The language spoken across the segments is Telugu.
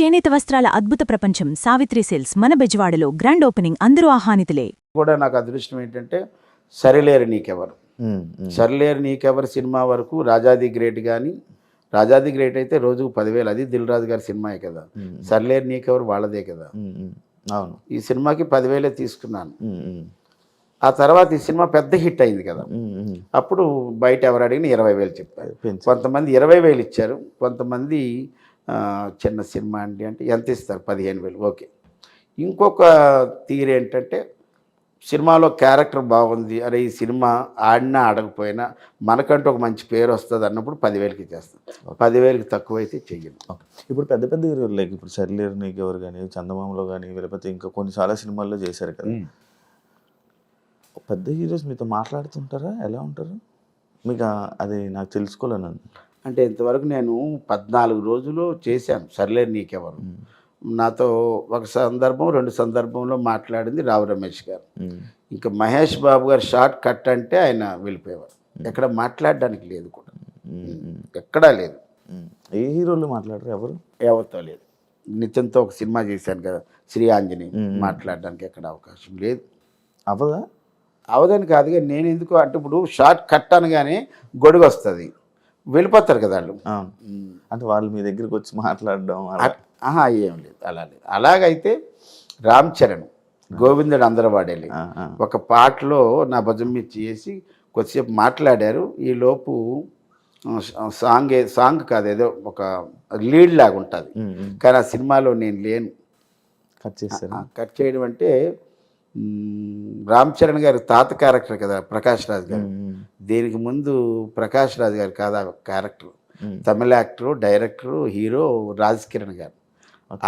చేనేత వస్త్రాల అద్భుత ప్రపంచం సావిత్రి సిల్క్స్ మన బెజవాడలో గ్రాండ్ ఓపెనింగ్ అందరూ ఆహ్వానితులే. కూడా నాకు అదృష్టం ఏంటంటే సరిలేరు నీకెవరు, సరిలేరు నీకెవరు సినిమా వరకు రాజాది గ్రేట్ కానీ, రాజాది గ్రేట్ అయితే రోజుకు 10,000, అది దిల్ రాజు గారి సినిమాయే కదా. సరిలేరు నీకెవరు వాళ్ళదే కదా. అవును, ఈ సినిమాకి 10,000 తీసుకున్నాను. ఆ తర్వాత ఈ సినిమా పెద్ద హిట్ అయింది కదా. అప్పుడు బయట ఎవరు అడిగినా 20,000 చెప్పారు. కొంతమంది 20,000 ఇచ్చారు, కొంతమంది చిన్న సినిమా అండి అంటే ఎంత ఇస్తారు, 15,000. ఓకే. ఇంకొక తీరు ఏంటంటే సినిమాలో క్యారెక్టర్ బాగుంది, అరే ఈ సినిమా ఆడినా ఆడకపోయినా మనకంటూ ఒక మంచి పేరు వస్తుంది అన్నప్పుడు 10,000కి చేస్తాం. 10,000కి తక్కువైతే చెయ్యను. ఇప్పుడు పెద్ద పెద్ద హీరోలు లైక్ ఇప్పుడు సరిలేరు నీకెవరు కానీ, చందమామలో కానీ, లేకపోతే ఇంకా కొన్ని చాలా సినిమాల్లో చేశారు కదా. పెద్ద హీరోస్ మీతో మాట్లాడుతుంటారా, ఎలా ఉంటారు మీకు? అది నాకు తెలుసుకోలేను. అంటే ఇంతవరకు నేను 14 రోజులు చేశాను సర్లేరు నీకెవరు. నాతో ఒక సందర్భం 2 సందర్భంలో మాట్లాడింది రావు రమేష్ గారు. ఇంకా మహేష్ బాబు గారు షార్ట్ కట్ అంటే ఆయన వెళ్ళిపోయేవారు. ఎక్కడ మాట్లాడడానికి లేదు కూడా, ఎక్కడా లేదు. ఏ హీరోలు మాట్లాడరు? ఎవరితో లేదు. నిత్యంతో ఒక సినిమా చేశాను కదా, శ్రీ ఆంజనేయ, మాట్లాడడానికి ఎక్కడ అవకాశం లేదు. అవదని కాదు కానీ నేను ఎందుకు అంటే ఇప్పుడు షార్ట్ కట్ అనగానే గొడుగు వస్తుంది, వెళ్ళిపోతారు కదా వాళ్ళు. అంటే వాళ్ళు మీ దగ్గరికి వచ్చి మాట్లాడడం ఏం లేదు, అలా లేదు. అలాగైతే రామ్ చరణ్ గోవిందుడు అందరూ వాడేది ఒక పాటలో నా భుజం మీద చేసి కొద్దిసేపు మాట్లాడారు. ఈ లోపు సాంగ్ కాదు, ఏదో ఒక లీడ్ లాగా ఉంటుంది, కానీ ఆ సినిమాలో నేను లేను. కట్ చేయడం అంటే రామ్ చరణ్ గారి తాత క్యారెక్టర్ కదా ప్రకాష్ రాజ్ గారు. దీనికి ముందు ప్రకాష్ రాజ్ గారు కాదు ఆ character, Tamil actor, director, hero Raj Kiran గారు.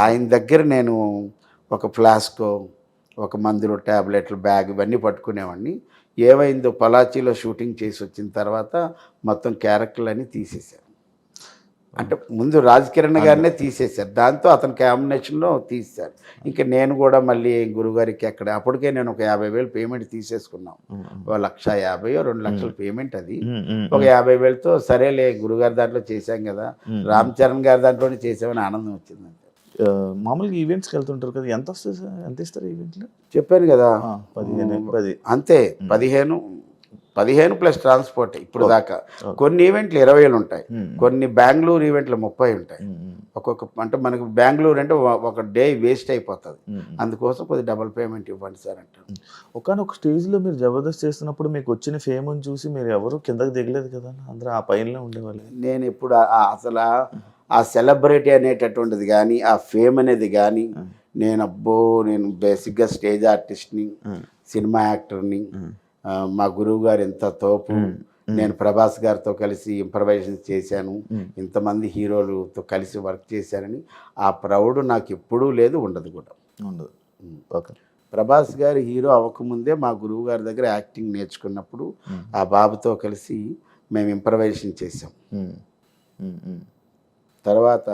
ఆయన దగ్గర నేను ఒక ఫ్లాస్కో, ఒక మందులు, ట్యాబ్లెట్లు, బ్యాగ్ ఇవన్నీ పట్టుకునేవాడిని. ఏమైందో పలాచీలో షూటింగ్ చేసి వచ్చిన తర్వాత మొత్తం క్యారెక్టర్లన్నీ తీసేశారు. అంటే ముందు రాజ్ కిరణ్ గారినే తీసేశారు, దాంతో అతని కాంబినేషన్లో తీసేశారు. ఇంకా నేను కూడా మళ్ళీ గురుగారికి ఎక్కడ, అప్పటికే నేను ఒక 50,000 పేమెంట్ తీసేసుకున్నాం. 1,50,000 2 లక్షల పేమెంట్, అది ఒక 50,000తో సరేలే గురుగారి దాంట్లో చేశాం కదా, రామ్ చరణ్ గారి దాంట్లోనే చేసామని ఆనందం వచ్చింది. మామూలుగా ఈవెంట్స్కి వెళ్తుంటారు కదా, ఎంత వస్తుంది సార్, ఎంత ఇస్తారు ఈవెంట్లో? చెప్పాను కదా 15 అంతే. 15 ప్లస్ ట్రాన్స్పోర్ట్ ఇప్పుడు దాకా. కొన్ని ఈవెంట్లు 20,000 ఉంటాయి, కొన్ని బెంగళూరు ఈవెంట్లు 30 ఉంటాయి. ఒక్కొక్క అంటే మనకు బెంగళూరు అంటే ఒక డే వేస్ట్ అయిపోతుంది, అందుకోసం కొద్దిగా డబుల్ పేమెంట్ ఇవ్వండి సార్ అంటారు. ఒకనొక స్టేజ్లో మీరు జబర్దస్త్ చేస్తున్నప్పుడు మీకు వచ్చిన ఫేమ్ని చూసి మీరు ఎవరు కిందకి దిగలేదు కదా, అందరూ ఆ పైనలో ఉండేవాళ్ళు. నేను ఎప్పుడు అసలు ఆ సెలబ్రిటీ అనేటటువంటిది కానీ, ఆ ఫేమ్ అనేది కానీ, నేను బేసిక్గా స్టేజ్ ఆర్టిస్ట్ని, సినిమా యాక్టర్ని. మా గురువు గారు ఎంత తోపు, నేను ప్రభాస్ గారితో కలిసి ఇంప్రవైజేషన్ చేశాను, ఇంతమంది హీరోలతో కలిసి వర్క్ చేశానని ఆ ప్రౌడ్ నాకు ఎప్పుడూ లేదు, ఉండదు కూడా. ఓకే. ప్రభాస్ గారి హీరో అవ్వకముందే మా గురువు గారి దగ్గర యాక్టింగ్ నేర్చుకున్నప్పుడు ఆ బాబుతో కలిసి మేము ఇంప్రవైజేషన్ చేసాం. తర్వాత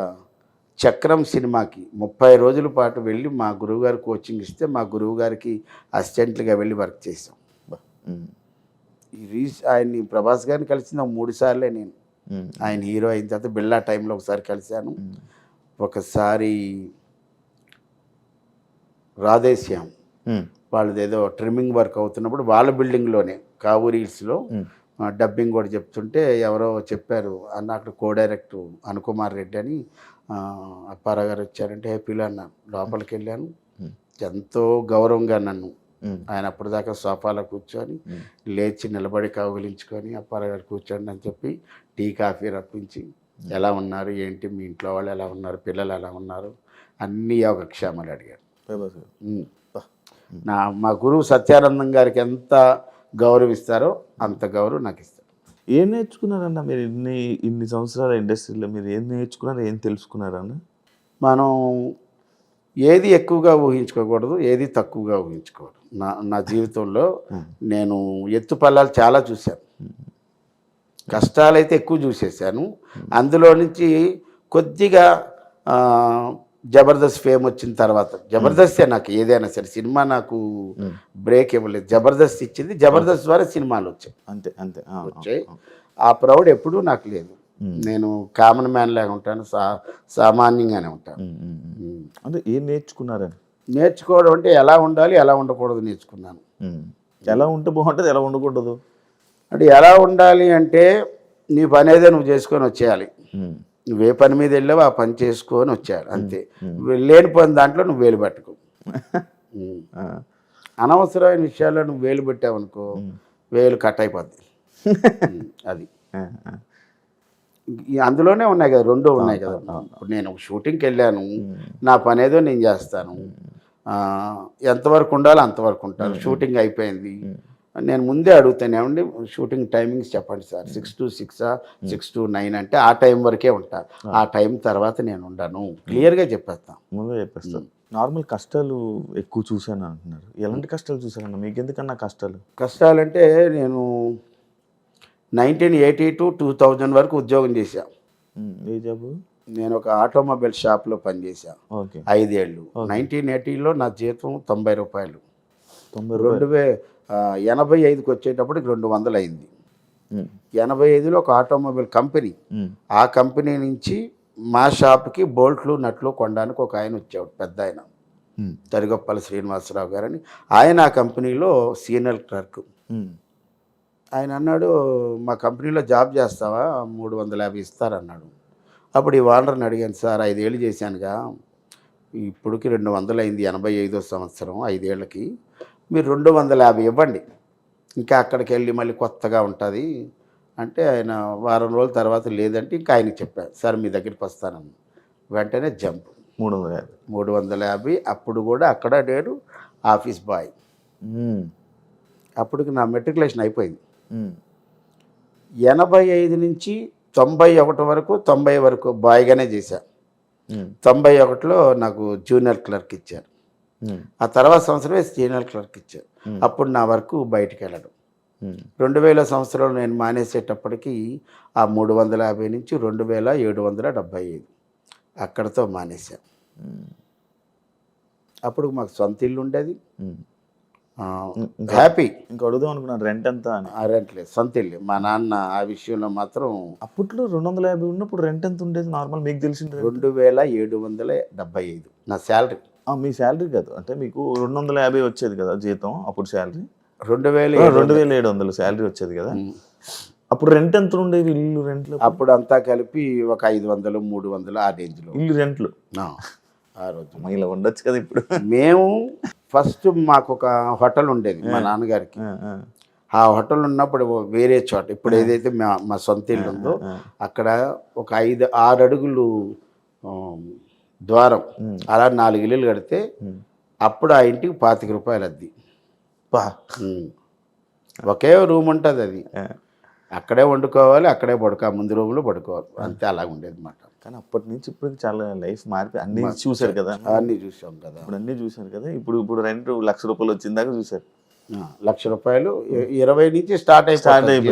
చక్రం సినిమాకి 30 రోజుల పాటు వెళ్ళి మా గురువుగారు కోచింగ్ ఇస్తే మా గురువుగారికి అసిస్టెంట్లుగా వెళ్ళి వర్క్ చేసాం. ఆయన్ని ప్రభాస్ గారిని కలిసింది 3 సార్లే నేను. ఆయన హీరో అయిన తర్వాత బిళ్ళా టైంలో ఒకసారి కలిశాను, ఒకసారి రాధేశ్యామ్ వాళ్ళది ఏదో ట్రిమ్మింగ్ వర్క్ అవుతున్నప్పుడు వాళ్ళ బిల్డింగ్లోనే కావూరి హిల్స్లో డబ్బింగ్ కూడా చెప్తుంటే ఎవరో చెప్పారు అన్న, అక్కడ కో డైరెక్టర్ అనుకుమార్ రెడ్డి అని అప్పారావు గారు వచ్చారంటే హ్యాపీలో అన్నాను. లోపలికి వెళ్ళాను, ఎంతో గౌరవంగా నన్ను ఆయన అప్పటిదాకా సోఫాలో కూర్చొని లేచి నిలబడి కౌగిలించుకొని అప్పారావు గారు కూర్చోండి అని చెప్పి టీ కాఫీ రప్పించి ఎలా ఉన్నారు ఏంటి, మీ ఇంట్లో వాళ్ళు ఎలా ఉన్నారు, పిల్లలు ఎలా ఉన్నారు, అన్నీ యోగక్షేమాలు అడిగారు. మా గురువు సత్యానందం గారికి ఎంత గౌరవిస్తారో అంత గౌరవం నాకు ఇస్తారు. ఏం నేర్చుకున్నారన్న మీరు ఇన్ని సంవత్సరాల ఇండస్ట్రీలో? మీరు ఏం నేర్చుకున్నారు, ఏం తెలుసుకున్నారన్న? మనం ఏది ఎక్కువగా ఊహించుకోకూడదు, ఏది తక్కువగా ఊహించుకోకూడదు. నా జీవితంలో నేను ఎత్తుపల్లాలు చాలా చూశాను, కష్టాలైతే ఎక్కువ చూసేసాను. అందులో నుంచి కొద్దిగా జబర్దస్త్ ఫేమ్ వచ్చిన తర్వాత, జబర్దస్తే నాకు ఏదైనా సరే, సినిమా నాకు బ్రేక్ ఇవ్వలేదు, జబర్దస్త్ ఇచ్చింది. జబర్దస్త్ ద్వారా సినిమాలు వచ్చాయి, అంతే అంతే వచ్చాయి. ఆ ప్రౌడ్ ఎప్పుడూ నాకు లేదు. నేను కామన్ మ్యాన్ లాగా ఉంటాను, సామాన్యంగానే ఉంటాను. అంటే ఏం నేర్చుకున్నారని? నేర్చుకోవడం అంటే ఎలా ఉండాలి, ఎలా ఉండకూడదు నేర్చుకున్నాను. ఎలా ఉంటే బాగుంటుంది, ఎలా ఉండకూడదు అంటే ఎలా ఉండాలి అంటే నీ పని ఏదో నువ్వు చేసుకొని వచ్చేయాలి. నువ్వు ఏ పని మీద వెళ్ళావో ఆ పని చేసుకొని వచ్చేయాలి అంతే. లేని పని దాంట్లో నువ్వు వేలు పట్టుకో. అనవసరమైన విషయాల్లో నువ్వు వేలు పెట్టావనుకో వేలు కట్ అయిపోద్ది. అది అందులోనే ఉన్నాయి కదా, రెండూ ఉన్నాయి కదా. ఇప్పుడు నేను షూటింగ్కి వెళ్ళాను, నా పని ఏదో నేను చేస్తాను, ఎంతవరకు ఉండాలో అంతవరకు ఉంటాను. షూటింగ్ అయిపోయింది, నేను ముందే అడుగుతాను, ఏమండి షూటింగ్ టైమింగ్స్ చెప్పండి సార్, 6 to 6, 6 to 9 అంటే ఆ టైం వరకే ఉంటాను, ఆ టైం తర్వాత నేను ఉండను, క్లియర్గా చెప్పేస్తాను. ముందే చెప్పేస్తాను. నార్మల్ కష్టాలు ఎక్కువ చూశాను అంటున్నారు. ఎలాంటి కష్టాలు చూసారన్న మీకు? ఎందుకన్నా కష్టాలంటే నేను 1980 to 2000 వరకు ఉద్యోగం చేశాను. ఏ జాబు? నేను ఒక ఆటోమొబైల్ షాప్లో పనిచేశాను 5 ఏళ్ళు. 1980లో నా జీతం 90 రూపాయలు. 85కి వచ్చేటప్పటికి 200 అయింది. 85లో ఒక ఆటోమొబైల్ కంపెనీ, ఆ కంపెనీ నుంచి మా షాప్కి బోల్ట్లు నట్లు కొనడానికి ఒక ఆయన వచ్చాడు, పెద్ద ఆయన, తరిగొప్పల శ్రీనివాసరావు గారని. ఆయన ఆ కంపెనీలో సీనియర్ క్లర్క్. ఆయన అన్నాడు, మా కంపెనీలో జాబ్ చేస్తావా, 350 ఇస్తారన్నాడు. అప్పుడు ఈ ఓనర్ని అడిగాను, సార్ 5 ఏళ్ళు చేశానుగా, ఇప్పటికి 200 అయింది, 85వ సంవత్సరం, 5 ఏళ్ళకి మీరు 250 ఇవ్వండి, ఇంకా అక్కడికి వెళ్ళి మళ్ళీ కొత్తగా ఉంటుంది అంటే, ఆయన వారం రోజుల తర్వాత లేదంటే ఇంకా ఆయనకి చెప్పాను, సార్ మీ దగ్గరికి వస్తానని. వెంటనే జంప్ 350. అప్పుడు కూడా అక్కడ నేను ఆఫీస్ బాయ్. అప్పటికి నా మెట్రికులేషన్ అయిపోయింది. 85 నుంచి 91 వరకు, 90 వరకు బాయ్గానే చేశాను. 91లో నాకు జూనియర్ క్లర్క్ ఇచ్చారు. ఆ తర్వాత సంవత్సరమే సీనియర్ క్లర్క్ ఇచ్చారు. అప్పుడు నా వరకు బయటికి వెళ్ళడం. 2000 సంవత్సరంలో నేను మానేసేటప్పటికి ఆ 350 నుంచి 2775 అక్కడతో మానేశాను. అప్పుడు మాకు సొంత ఇల్లు ఉండేది, హ్యాపీ. ఇంకా అడుగుదాం అనుకున్నాను, రెంట్ ఎంత అని. రెంట్ లేదు, సొంత ఇల్లు. మా నాన్న ఆ విషయంలో మాత్రం. అప్పట్లో 250 ఉన్నప్పుడు రెంట్ ఎంత ఉండేది నార్మల్ మీకు తెలిసింది? 2775 నా శాలరీ. మీ శాలరీ కాదు, అంటే మీకు 250 వచ్చేది కదా జీతం, అప్పుడు శాలరీ 2700 శాలరీ వచ్చేది కదా. అప్పుడు రెంట్ ఎంత ఉండేది ఇల్లు రెంట్లు? అప్పుడు అంతా కలిపి ఒక 500, 300 ఆ రేంజ్లో ఇల్లు రెంట్లు ఆ రోజు. ఇలా ఉండొచ్చు కదా ఇప్పుడు. మేము ఫస్ట్ మాకు ఒక హోటల్ ఉండేది మా నాన్నగారికి. ఆ హోటల్ ఉన్నప్పుడు వేరే చోట, ఇప్పుడు ఏదైతే మా సొంత ఇల్లు ఉందో అక్కడ ఒక 5-6 అడుగులు ద్వారం, అలా 4 ఇల్లులు కడితే అప్పుడు ఆ ఇంటికి 25 రూపాయలు అద్ది. ఒకే రూమ్ ఉంటుంది, అది అక్కడే వండుకోవాలి, అక్కడే ముందు రూమ్లో పడుకోవాలి, అంతే. అలా ఉండేది అన్నమాట. కానీ అప్పటి నుంచి ఇప్పుడు చాలా లైఫ్ మారిపోయి అన్ని చూసారు కదా. అన్నీ చూసాం కదా, ఇప్పుడు అన్నీ చూసారు కదా. ఇప్పుడు రెంట్ 1,00,000 రూపాయలు వచ్చిందాక చూసారు. 1,00,000 రూపాయలు 20 నుంచి స్టార్ట్ అయిపోయింది.